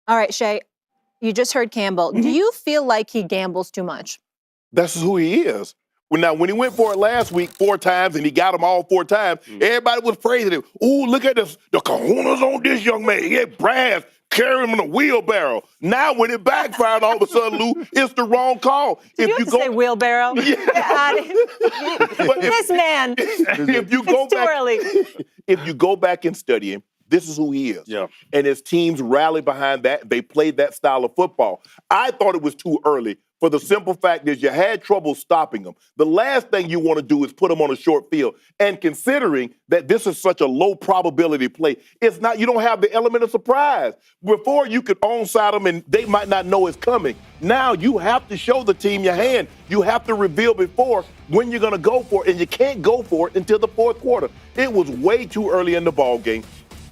All right, Shay, you just heard Campbell. Do you feel like he gambles too much? That's who he is. Now, when he went for it last week 4 times and he got them all 4 times, everybody was praising him. Ooh, look at this, the kahunas on this young man. He had brass, carry him in a wheelbarrow. Now, when it backfired, all of a sudden, Lou, it's the wrong call. Did you say wheelbarrow? Yeah. This man. If you go it's too early. If you go back and study him, this is who he is. Yeah. And his teams rallied behind that. They played that style of football. I thought it was too early for the simple fact is you had trouble stopping him. The last thing you want to do is put him on a short field. And considering that this is such a low probability play, it's not, you don't have the element of surprise. Before you could onside them and they might not know it's coming. Now you have to show the team your hand. You have to reveal before when you're going to go for it. And you can't go for it until the fourth quarter. It was way too early in the ball game.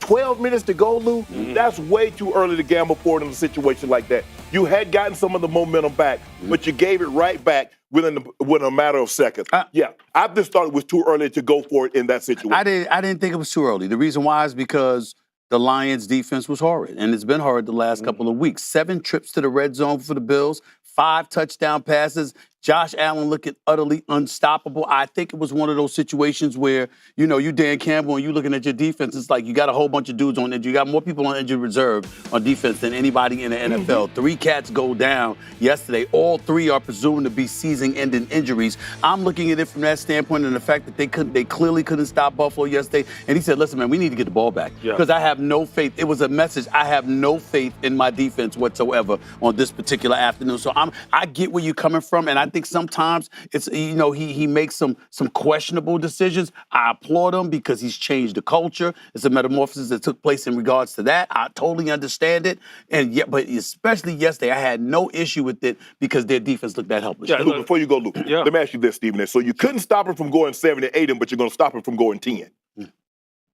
12 minutes to go, Lou, that's way too early to gamble for it in a situation like that. You had gotten some of the momentum back, but you gave it right back within a matter of seconds. I just thought it was too early to go for it in that situation. I didn't think it was too early. The reason why is because the Lions' defense was horrid, and it's been horrid the last couple of weeks. 7 trips to the red zone for the Bills, 5 touchdown passes. Josh Allen looking utterly unstoppable. I think it was one of those situations where, you know, you Dan Campbell and you looking at your defense, it's like you got a whole bunch of dudes on injury. You got more people on injured reserve on defense than anybody in the NFL. 3 cats go down yesterday. All 3 are presumed to be season-ending injuries. I'm looking at it from that standpoint and the fact that they clearly couldn't stop Buffalo yesterday. And he said, listen, man, we need to get the ball back. Because I have no faith. It was a message. I have no faith in my defense whatsoever on this particular afternoon. So I get where you're coming from, and I think sometimes it's, you know, he makes some questionable decisions. I applaud him because he's changed the culture. It's a metamorphosis that took place in regards to that. I totally understand it. And yet, but especially yesterday, I had no issue with it because their defense looked that helpless. Yeah, Luke, before you go, Luke, let me ask you this, Stephen. So you couldn't stop him from going 7-8, but you're going to stop him from going 10.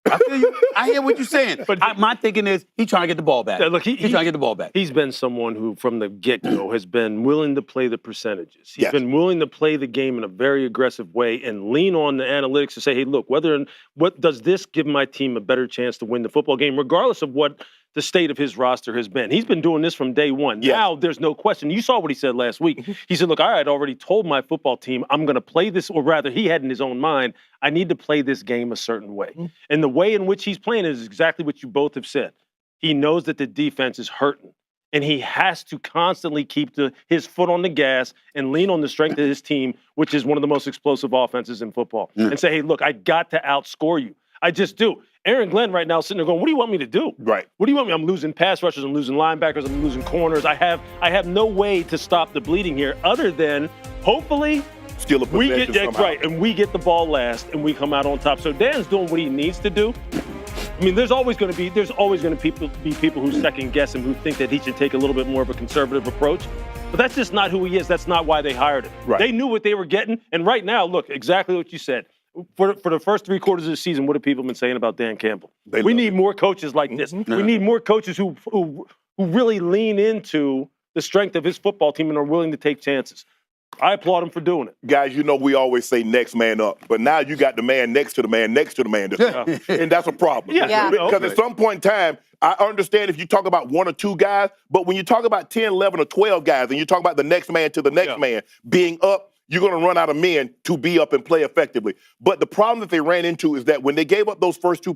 I feel you. I hear what you're saying. But my thinking is he's trying to get the ball back. Look, he's trying to get the ball back. He's been someone who, from the get-go, has been willing to play the percentages. He's been willing to play the game in a very aggressive way and lean on the analytics to say, hey, look, what does this give my team a better chance to win the football game, regardless of what the state of his roster has been. He's been doing this from day one. Now, there's no question. You saw what he said last week. He said, look, I had already told my football team I'm going to play this, or rather he had in his own mind, I need to play this game a certain way. And the way in which he's playing is exactly what you both have said. He knows that the defense is hurting, and he has to constantly keep his foot on the gas and lean on the strength of his team, which is one of the most explosive offenses in football, and say, hey, look, I got to outscore you. I just do. Aaron Glenn right now sitting there going, what do you want me to do? Right. What do you want me? I'm losing pass rushers, I'm losing linebackers, I'm losing corners. I have no way to stop the bleeding here other than hopefully steal a possession somehow. Right, and we get the ball last and we come out on top. So Dan's doing what he needs to do. I mean, there's always going to be people who second guess him, who think that he should take a little bit more of a conservative approach. But that's just not who he is. That's not why they hired him. Right. They knew what they were getting. And right now, look, exactly what you said. For the first 3 quarters of the season, what have people been saying about Dan Campbell? We need more coaches like this. We need more coaches who really lean into the strength of his football team and are willing to take chances. I applaud him for doing it. Guys, you know we always say next man up, but now you got the man next to the man next to the man. And that's a problem. Because at some point in time, I understand if you talk about 1 or 2 guys, but when you talk about 10, 11, or 12 guys, and you talk about the next man to the next man being up, you're going to run out of men to be up and play effectively. But the problem that they ran into is that when they gave up those first 2